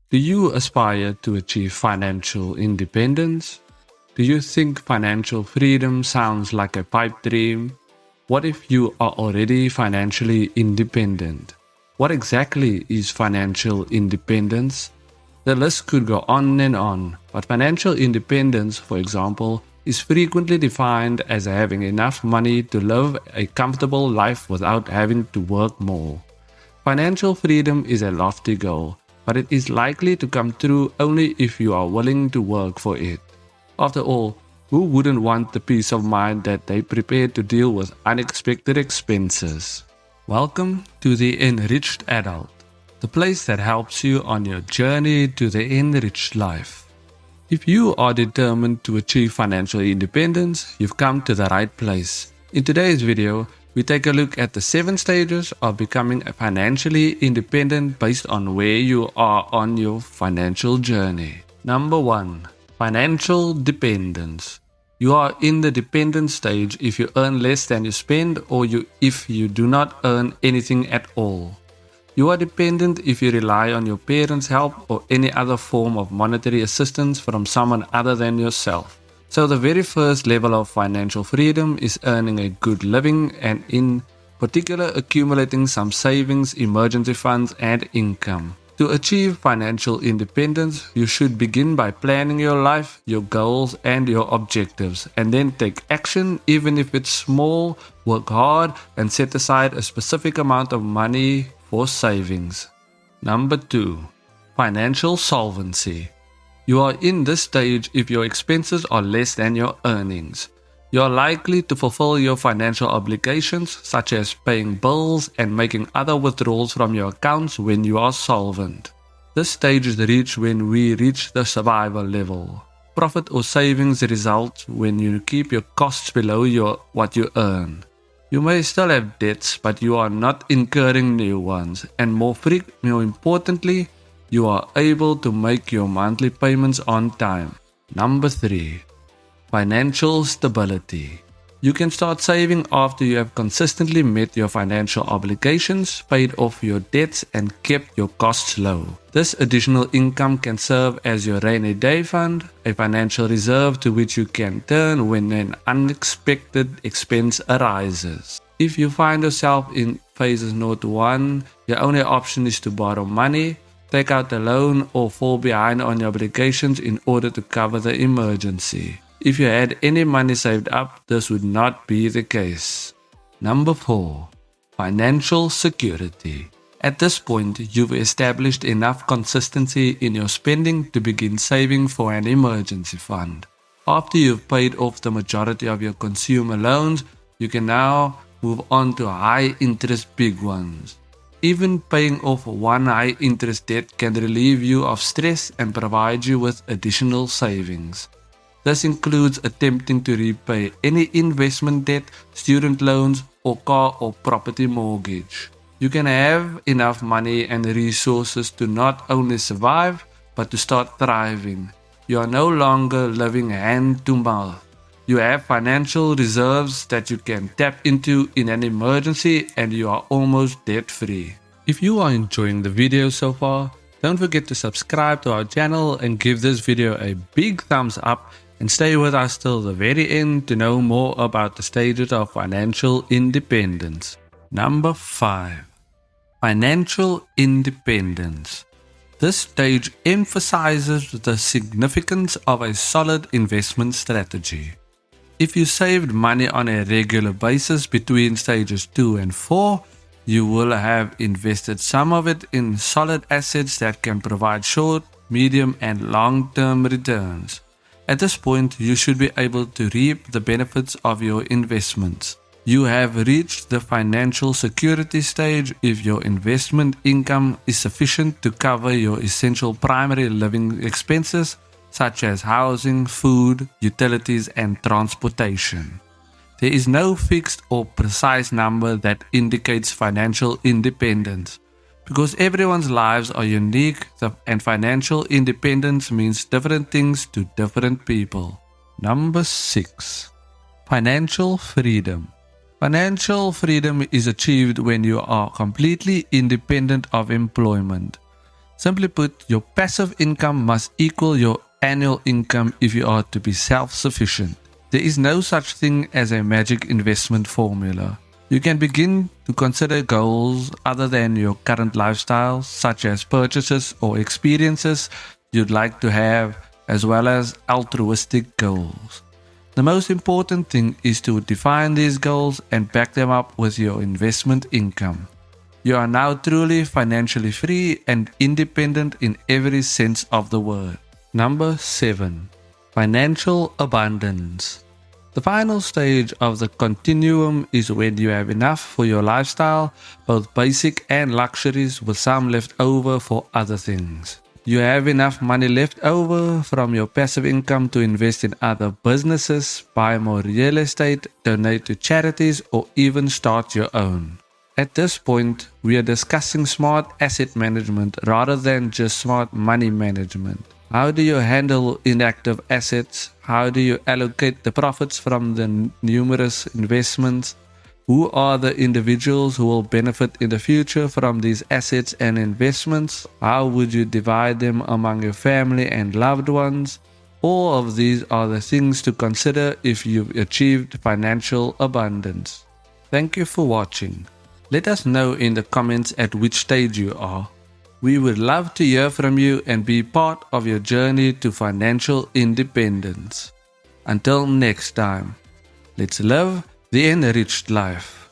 Do you aspire to achieve financial independence? Do you think financial freedom sounds like a pipe dream? What if you are already financially independent? What exactly is financial independence? The list could go on, but financial independence, for example, is frequently defined as having enough money to live a comfortable life without having to work more. Financial freedom is a lofty goal, but it is likely to come true only if you are willing to work for it. After all, who wouldn't want the peace of mind that they prepared to deal with unexpected expenses? Welcome to the Enriched Adult, the place that helps you on your journey to the enriched life. If you are determined to achieve financial independence, you've come to the right place. In today's video, we take a look at the 7 stages of becoming financially independent based on where you are on your financial journey. Number 1. Financial dependence. You are in the dependent stage if you earn less than you spend or if you do not earn anything at all. You are dependent if you rely on your parents' help or any other form of monetary assistance from someone other than yourself. So the very first level of financial freedom is earning a good living and in particular accumulating some savings, emergency funds and income. To achieve financial independence, you should begin by planning your life, your goals and your objectives, and then take action even if it's small, work hard and set aside a specific amount of money for savings. Number 2. Financial solvency. You are in this stage if your expenses are less than your earnings. You are likely to fulfill your financial obligations such as paying bills and making other withdrawals from your accounts when you are solvent. This stage is reached when we reach the survival level. Profit or savings result when you keep your costs below what you earn. You may still have debts, but you are not incurring new ones, and more importantly, you are able to make your monthly payments on time. Number 3. Financial stability. You can start saving after you have consistently met your financial obligations, paid off your debts and kept your costs low. This additional income can serve as your rainy day fund, a financial reserve to which you can turn when an unexpected expense arises. If you find yourself in phases 0 to 1, your only option is to borrow money, take out a loan or fall behind on your obligations in order to cover the emergency. If you had any money saved up, this would not be the case. Number 4. Financial security. At this point, you've established enough consistency in your spending to begin saving for an emergency fund. After you've paid off the majority of your consumer loans, you can now move on to high-interest big ones. Even paying off one high-interest debt can relieve you of stress and provide you with additional savings. This includes attempting to repay any investment debt, student loans, or car or property mortgage. You can have enough money and resources to not only survive, but to start thriving. You are no longer living hand to mouth. You have financial reserves that you can tap into in an emergency and you are almost debt-free. If you are enjoying the video so far, don't forget to subscribe to our channel and give this video a big thumbs up and stay with us till the very end to know more about the stages of financial independence. Number 5. Financial independence. This stage emphasizes the significance of a solid investment strategy. If you saved money on a regular basis between stages 2 and 4, you will have invested some of it in solid assets that can provide short, medium and long-term returns. At this point, you should be able to reap the benefits of your investments. You have reached the financial security stage if your investment income is sufficient to cover your essential primary living expenses such as housing, food, utilities, and transportation. There is no fixed or precise number that indicates financial independence. Because everyone's lives are unique and financial independence means different things to different people. Number 6. Financial freedom. Financial freedom is achieved when you are completely independent of employment. Simply put, your passive income must equal your annual income if you are to be self-sufficient. There is no such thing as a magic investment formula. You can begin to consider goals other than your current lifestyle, such as purchases or experiences you'd like to have, as well as altruistic goals. The most important thing is to define these goals and back them up with your investment income. You are now truly financially free and independent in every sense of the word. Number 7. Financial abundance. The final stage of the continuum is when you have enough for your lifestyle, both basic and luxuries, with some left over for other things. You have enough money left over from your passive income to invest in other businesses, buy more real estate, donate to charities, or even start your own. At this point, we are discussing smart asset management rather than just smart money management. How do you handle inactive assets? How do you allocate the profits from the numerous investments? Who are the individuals who will benefit in the future from these assets and investments? How would you divide them among your family and loved ones? All of these are the things to consider if you've achieved financial abundance. Thank you for watching. Let us know in the comments at which stage you are. We would love to hear from you and be part of your journey to financial independence. Until next time, let's live the enriched life.